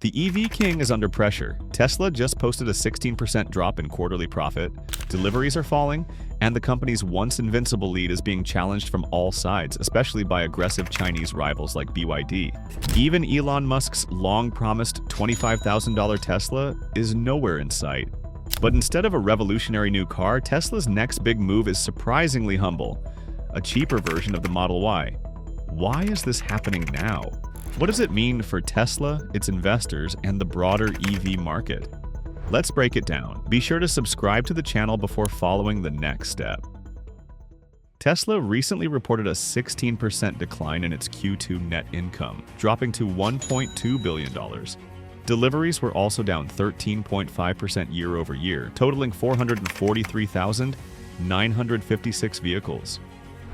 The EV king is under pressure. Tesla just posted a 16% drop in quarterly profit, deliveries are falling, and the company's once invincible lead is being challenged from all sides, especially by aggressive Chinese rivals like BYD. Even Elon Musk's long-promised $25,000 Tesla is nowhere in sight. But instead of a revolutionary new car, Tesla's next big move is surprisingly humble: a cheaper version of the Model Y. Why is this happening now? What does it mean for Tesla, its investors, and the broader EV market? Let's break it down. Be sure to subscribe to the channel before following the next step. Tesla recently reported a 16% decline in its Q2 net income, dropping to $1.2 billion. Deliveries were also down 13.5% year-over-year, totaling 443,956 vehicles.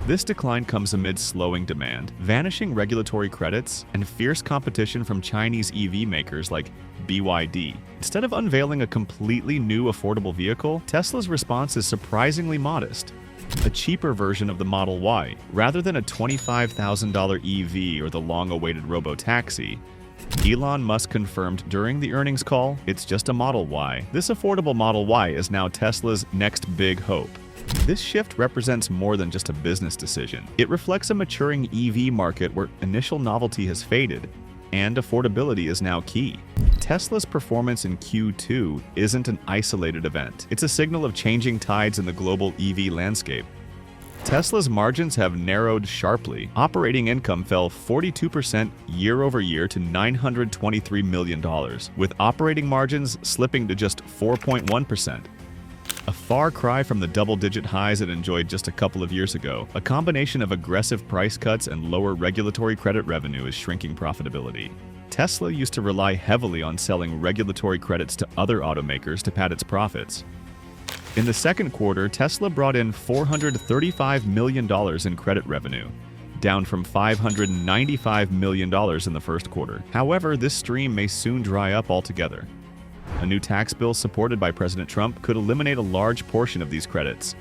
This decline comes amid slowing demand, vanishing regulatory credits, and fierce competition from Chinese EV makers like BYD. Instead of unveiling a completely new affordable vehicle, Tesla's response is surprisingly modest: a cheaper version of the Model Y. Rather than a $25,000 EV or the long-awaited robo-taxi, Elon Musk confirmed during the earnings call it's just a Model Y. This affordable Model Y is now Tesla's next big hope. This shift represents more than just a business decision. It reflects a maturing EV market where initial novelty has faded, and affordability is now key. Tesla's performance in Q2 isn't an isolated event. It's a signal of changing tides in the global EV landscape. Tesla's margins have narrowed sharply. Operating income fell 42% year-over-year to $923 million, with operating margins slipping to just 4.1%. A far cry from the double-digit highs it enjoyed just a couple of years ago. A combination of aggressive price cuts and lower regulatory credit revenue is shrinking profitability. Tesla used to rely heavily on selling regulatory credits to other automakers to pad its profits. In the second quarter, Tesla brought in $435 million in credit revenue, down from $595 million in the first quarter. However, this stream may soon dry up altogether. A new tax bill supported by President Trump could eliminate a large portion of these credits,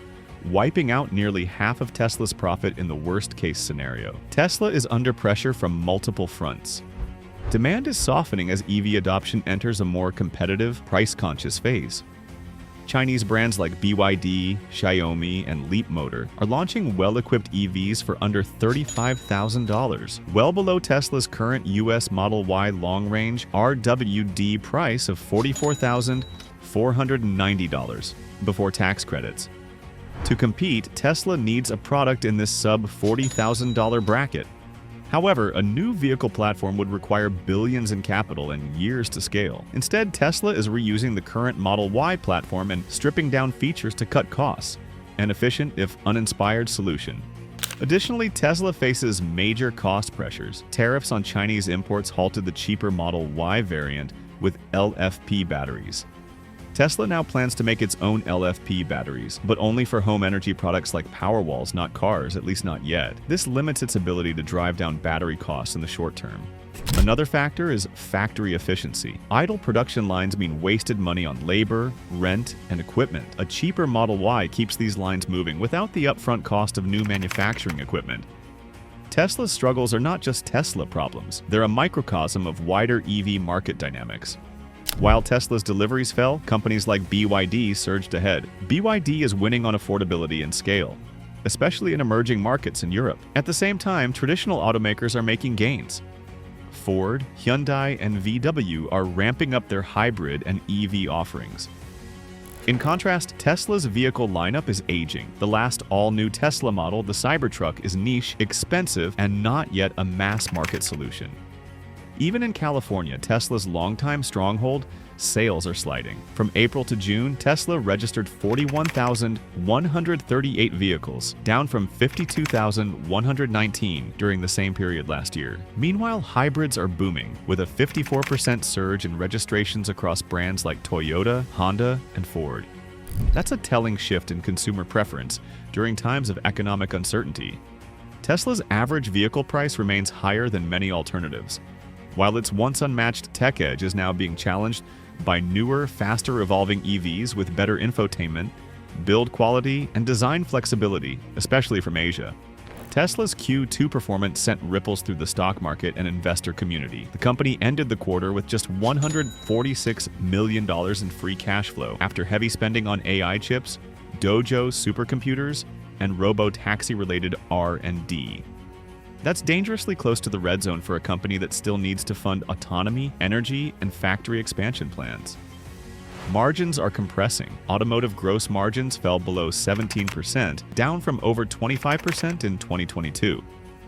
wiping out nearly half of Tesla's profit in the worst-case scenario. Tesla is under pressure from multiple fronts. Demand is softening as EV adoption enters a more competitive, price-conscious phase. Chinese brands like BYD, Xiaomi, and Leapmotor are launching well-equipped EVs for under $35,000, well below Tesla's current US Model Y long-range RWD price of $44,490 before tax credits. To compete, Tesla needs a product in this sub-$40,000 bracket. However, a new vehicle platform would require billions in capital and years to scale. Instead, Tesla is reusing the current Model Y platform and stripping down features to cut costs, an efficient, if uninspired, solution. Additionally, Tesla faces major cost pressures. Tariffs on Chinese imports halted the cheaper Model Y variant with LFP batteries. Tesla now plans to make its own LFP batteries, but only for home energy products like Powerwalls, not cars, at least not yet. This limits its ability to drive down battery costs in the short term. Another factor is factory efficiency. Idle production lines mean wasted money on labor, rent, and equipment. A cheaper Model Y keeps these lines moving without the upfront cost of new manufacturing equipment. Tesla's struggles are not just Tesla problems. They're a microcosm of wider EV market dynamics. While Tesla's deliveries fell, companies like BYD surged ahead. BYD is winning on affordability and scale, especially in emerging markets in Europe. At the same time, traditional automakers are making gains. Ford, Hyundai, and VW are ramping up their hybrid and EV offerings. In contrast, Tesla's vehicle lineup is aging. The last all-new Tesla model, the Cybertruck, is niche, expensive, and not yet a mass-market solution. Even in California, Tesla's longtime stronghold, sales are sliding. From April to June, Tesla registered 41,138 vehicles, down from 52,119 during the same period last year. Meanwhile, hybrids are booming, with a 54% surge in registrations across brands like Toyota, Honda, and Ford. That's a telling shift in consumer preference during times of economic uncertainty. Tesla's average vehicle price remains higher than many alternatives, while its once unmatched tech edge is now being challenged by newer, faster evolving EVs with better infotainment, build quality, and design flexibility, especially from Asia. Tesla's Q2 performance sent ripples through the stock market and investor community. The company ended the quarter with just $146 million in free cash flow after heavy spending on AI chips, Dojo supercomputers, and robo-taxi-related R&D. That's dangerously close to the red zone for a company that still needs to fund autonomy, energy, and factory expansion plans. Margins are compressing. Automotive gross margins fell below 17%, down from over 25% in 2022.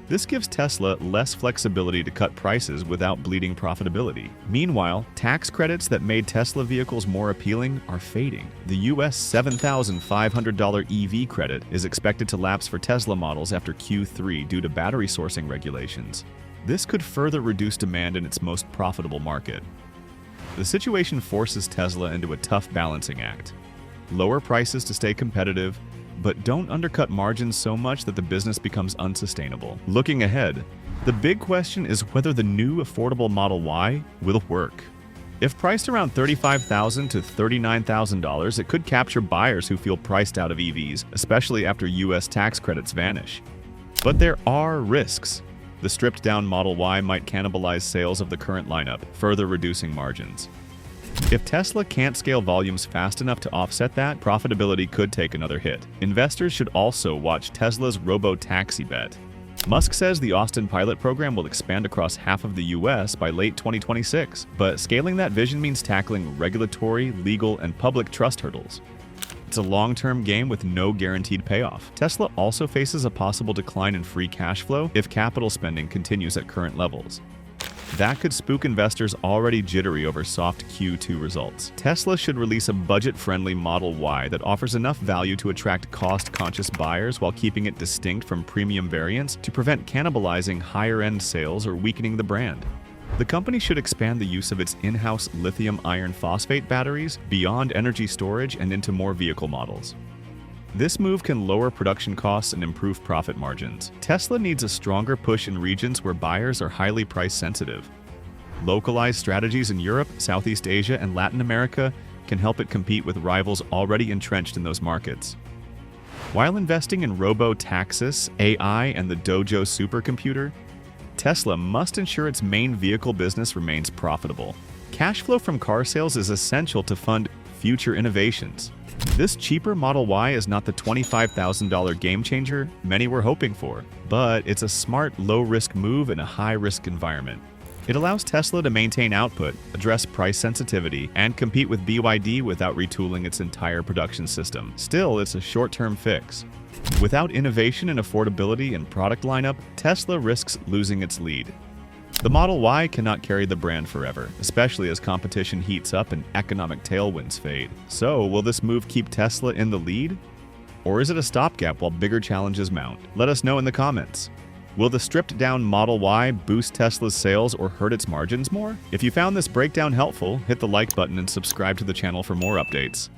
This gives Tesla less flexibility to cut prices without bleeding profitability. Meanwhile, tax credits that made Tesla vehicles more appealing are fading. The US $7,500 EV credit is expected to lapse for Tesla models after Q3 due to battery sourcing regulations. This could further reduce demand in its most profitable market. The situation forces Tesla into a tough balancing act. Lower prices to stay competitive, but don't undercut margins so much that the business becomes unsustainable. Looking ahead, the big question is whether the new affordable Model Y will work. If priced around $35,000 to $39,000, it could capture buyers who feel priced out of EVs, especially after US tax credits vanish. But there are risks. The stripped-down Model Y might cannibalize sales of the current lineup, further reducing margins. If Tesla can't scale volumes fast enough to offset that, profitability could take another hit. Investors should also watch Tesla's robo-taxi bet. Musk says the Austin pilot program will expand across half of the US by late 2026, but scaling that vision means tackling regulatory, legal, and public trust hurdles. It's a long-term game with no guaranteed payoff. Tesla also faces a possible decline in free cash flow if capital spending continues at current levels. That could spook investors already jittery over soft Q2 results. Tesla should release a budget-friendly Model Y that offers enough value to attract cost-conscious buyers while keeping it distinct from premium variants to prevent cannibalizing higher-end sales or weakening the brand. The company should expand the use of its in-house lithium iron phosphate batteries beyond energy storage and into more vehicle models. This move can lower production costs and improve profit margins. Tesla needs a stronger push in regions where buyers are highly price sensitive. Localized strategies in Europe, Southeast Asia, and Latin America can help it compete with rivals already entrenched in those markets. While investing in robo-taxis, AI, and the Dojo supercomputer, Tesla must ensure its main vehicle business remains profitable. Cash flow from car sales is essential to fund future innovations. This cheaper Model Y is not the $25,000 game changer many were hoping for, but it's a smart, low-risk move in a high-risk environment. It allows Tesla to maintain output, address price sensitivity, and compete with BYD without retooling its entire production system. Still, it's a short-term fix. Without innovation and affordability and product lineup, Tesla risks losing its lead. The Model Y cannot carry the brand forever, especially as competition heats up and economic tailwinds fade. So, will this move keep Tesla in the lead? Or is it a stopgap while bigger challenges mount? Let us know in the comments. Will the stripped-down Model Y boost Tesla's sales or hurt its margins more? If you found this breakdown helpful, hit the like button and subscribe to the channel for more updates.